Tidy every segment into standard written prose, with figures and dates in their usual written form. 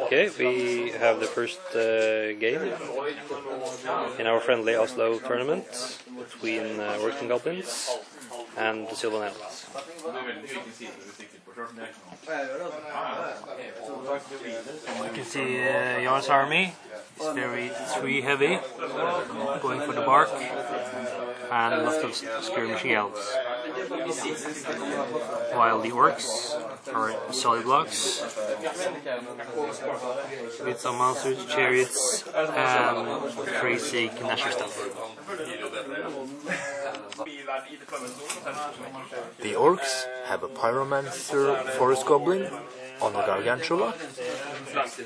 Okay, we have the first game in our friendly Oslo tournament between Orcs Goblins and the Sylvan Elves. You can see Jarl's army is very tree heavy, going for the bark, and lots of skirmishing elves. While the orcs are solid blocks with some monsters, chariots, and crazy Knasher stuff. The orcs have a pyromancer forest goblin on a gargantula,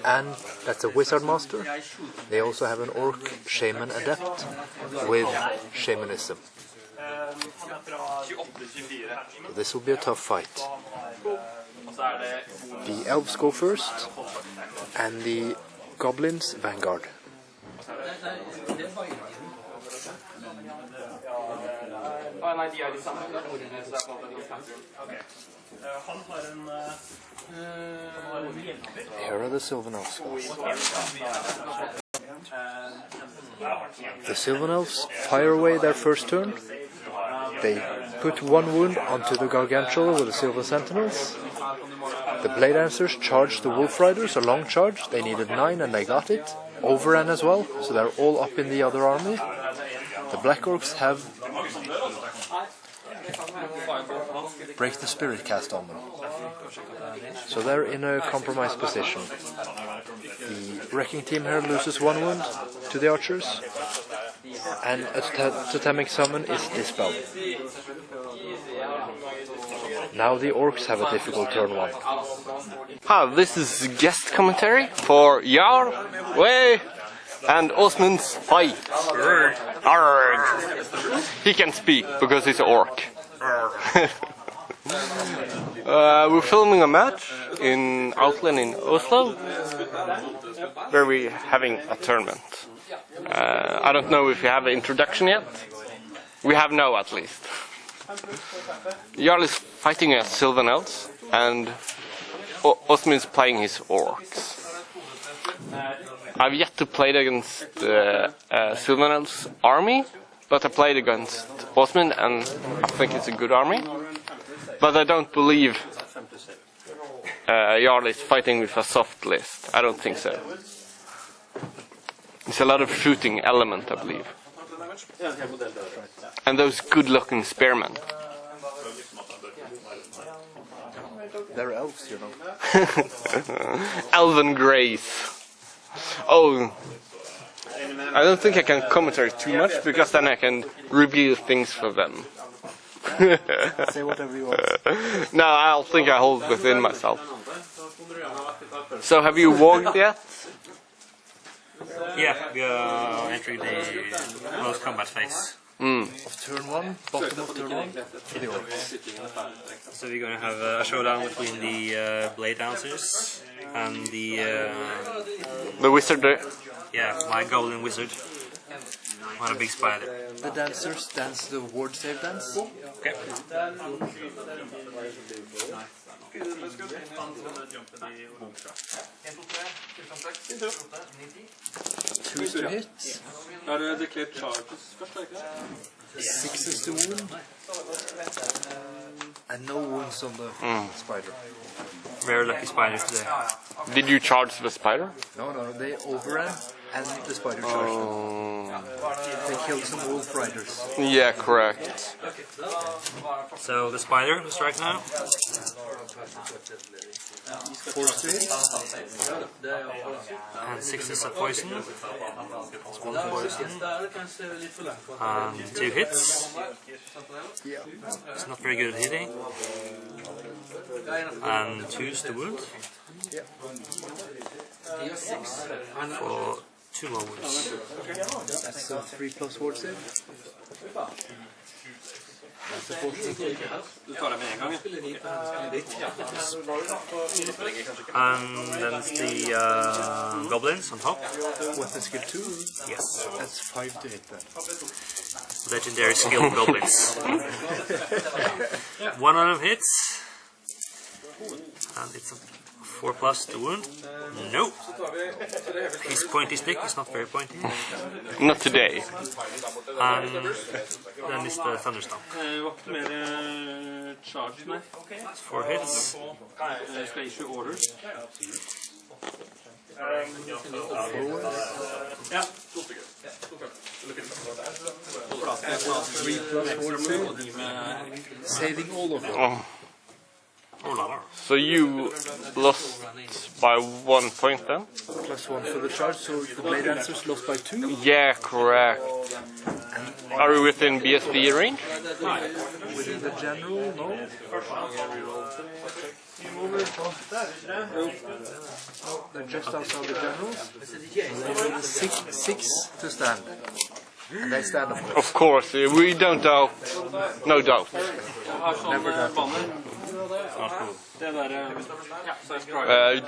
and that's a wizard master. They also have an orc shaman adept with shamanism. So this will be a tough fight. The elves go first, and the goblins vanguard. Here are the Sylvan Elves. The Sylvan Elves fire away their first turn. They put one wound onto the gargantula with the Sylvan Sentinels. The Blade Dancers charged the Wolf Riders, a long charge. They needed 9 and they got it. Overran as well, so they're all up in the other army. The Black Orcs have Break the Spirit cast on them. So they're in a compromised position. The Wrecking Team here loses 1 wound to the archers, and a Totemic Summon is dispelled. Now the Orcs have a difficult turn 1. Hi, this is guest commentary for Jarl, Way, and Osmund's fight. Arrgh. He can speak because he's an orc. We're filming a match in Outland in Oslo, where we're having a tournament. I don't know if we have an introduction yet. We have now, at least. Jarl is fighting as Sylvan Elves, and Osmund is playing his orcs. I've yet to play against Sylvan Elves' army, but I played against Osmund, and I think it's a good army. But I don't believe Jarl is fighting with a soft list. I don't think so. It's a lot of shooting element, I believe. And those good-looking spearmen. They're elves, you know. Elven Grace. Oh, I don't think I can commentary too much, because then I can reveal things for them. Say whatever you want. No, I think I hold within myself. So, have you walked yet? Yeah, we are entering the close combat phase. Of turn 1, bottom of turn 1, for the orcs. So we're going to have a showdown between the Blade Dancers and the wizard. Yeah, my Goblin Wizard. What a big spider. The dancers dance the ward save dance. Okay. Twos to hit. 6s to wound. And no wounds on the spider. Very lucky spiders today. Did you charge the spider? No, they overran and the spider charged them. They killed some wolf riders. Yeah, correct. So the spider will strike now. 4s to hit. And 6s of poison. That's 1 poison. And 2 hits. It's not very good at hitting. And 2s to wound. For 2 more wounds. That's a 3+ ward save. That's a 4. And then it's the goblins on top. Weapon skill 2? Yes. That's 5 to hit then. Legendary skill goblins. 1 of them hits. And it's a 4+ the wound. No. His pointy stick is not very pointy. Not today. And then it's the thunderstomp. 4 hits. Ja. 3+ ward save, saving all of them. Oh. Oh la la. So you lost by 1 point then? +1 for the charge, so the blade dancers lost by 2. Yeah, correct. Are we within BSB range? Within the general, no. They're just outside the generals. They need 6 to stand. And they stand, of course. Of course, we don't doubt. No doubt. Never doubt.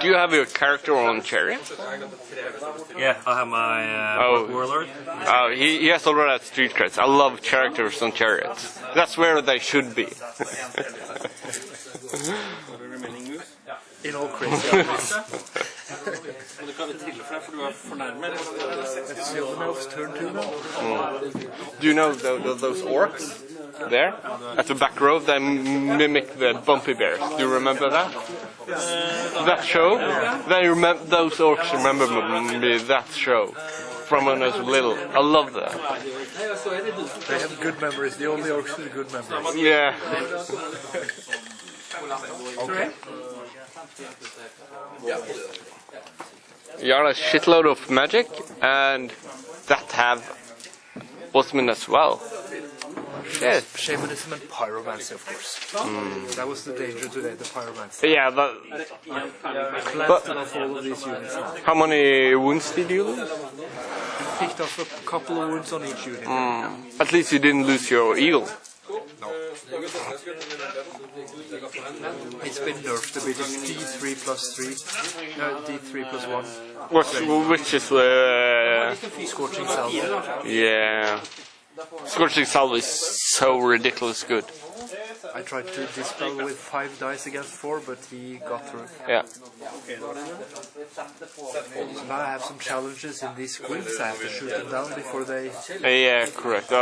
Do you have your character on chariot? Yeah, I have my Orc warlord. He has already had street creds. I love characters on chariots. That's where they should be. In all crazy outfits. It's Sylvan Elves turn 2 now. Do you know those orcs there at the back row? They mimic the bumpy bears. Do you remember that? That show? Those orcs remember me, that show from when I was little. I love that. They have good memories. The only orcs with good memories. Yeah. Okay. You are a shitload of magic, and that have Osman as well. Yes. Shamanism and pyromancy, of course. That was the danger today, the pyromancy. Yeah, but Blasted off all of these units now. how many wounds did you lose? Picked off a couple of wounds on each unit. At least you didn't lose your eagle. It's been nerfed a bit. It's D3+3. No, D3+1. Which is Scorching Salve. yeah. Scorching Salve is so ridiculous good. I tried to dispel with 5 dice against 4, but he got through. Yeah. So now I have some challenges in these squigs. I have to shoot them down before they... Yeah, correct.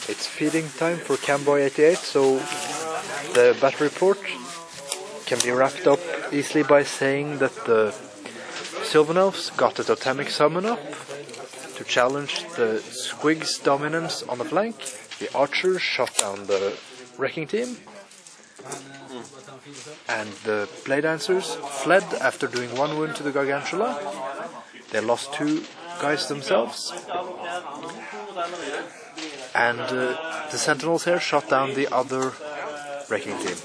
It's feeding time for Camboy 88, so the battle report can be wrapped up easily by saying that the Sylvan Elves got the totemic summon up to challenge the Squig's dominance on the flank. The archers shot down the wrecking team, and the blade dancers fled after doing 1 wound to the Gargantula. They lost 2 guys themselves, and the Sentinels here shot down the other wrecking team.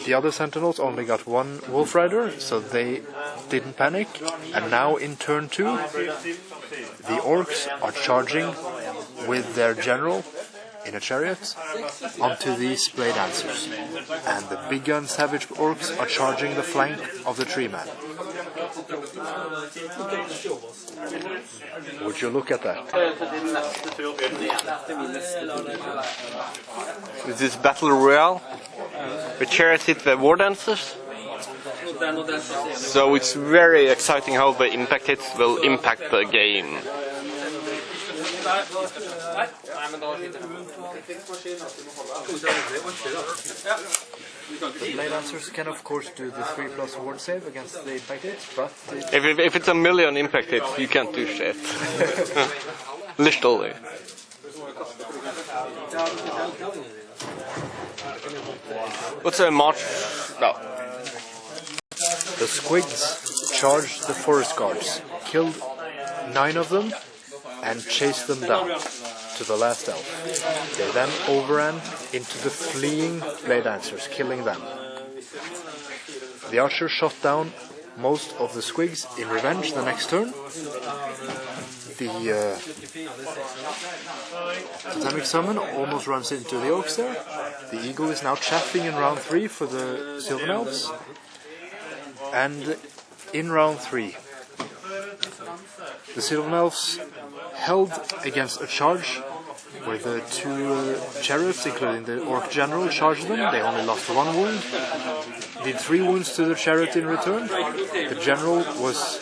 The other Sentinels only got 1 Wolf Rider, so they didn't panic. And now in turn 2, the Orcs are charging with their general in a chariot onto these blade dancers. And the big gun savage Orcs are charging the flank of the tree man. Would you look at that? Is this battle royale? The chariots hit the war dancers. So it's very exciting how the impact hits will impact the game. The blade dancers can of course do the 3+ ward save against the impact hits, but If it's a million impact hits, you can't do shit. Literally. What's a march? No. the Squigs charged the forest guards, killed 9 of them, and chased them down to the last elf. They then overran into the fleeing blade dancers, killing them. The archer shot down most of the Squigs in revenge the next turn. The totemic summon almost runs into the Orcs there. The eagle is now chaffing in round 3 for the Sylvan Elves. And in round 3, the Sylvan Elves held against a charge where the two chariots, including the Orc General, charged them. They only lost 1 wound. Did 3 wounds to the chariot in return. The General was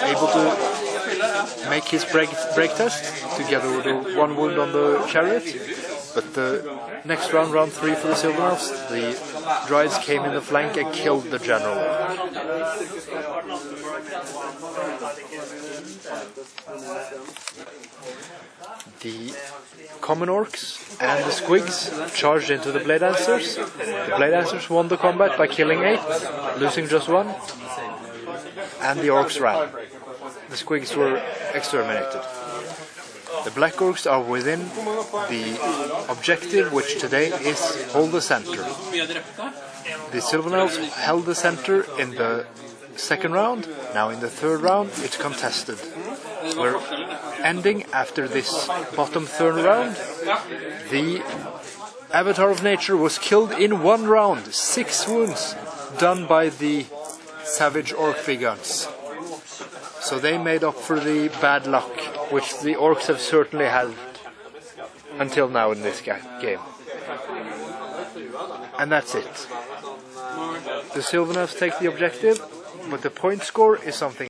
able to make his break test, together with the 1 wound on the chariot. But the next round, round 3 for the Sylvan Elves, the Dryads came in the flank and killed the General. The common orcs and the squigs charged into the Blade Dancers. The Blade Dancers won the combat by killing 8, losing just 1, and the orcs ran. The squigs were exterminated. The black orcs are within the objective, which today is hold the center. The Sylvan Elves held the center in the second round. Now in the third round it's contested. We're ending after this bottom third round. The Avatar of Nature was killed in 1 round, 6 wounds, done by the savage orc brigands. So they made up for the bad luck, which the orcs have certainly had until now in this game. And that's it. The Sylvan Elves take the objective, but the point score is something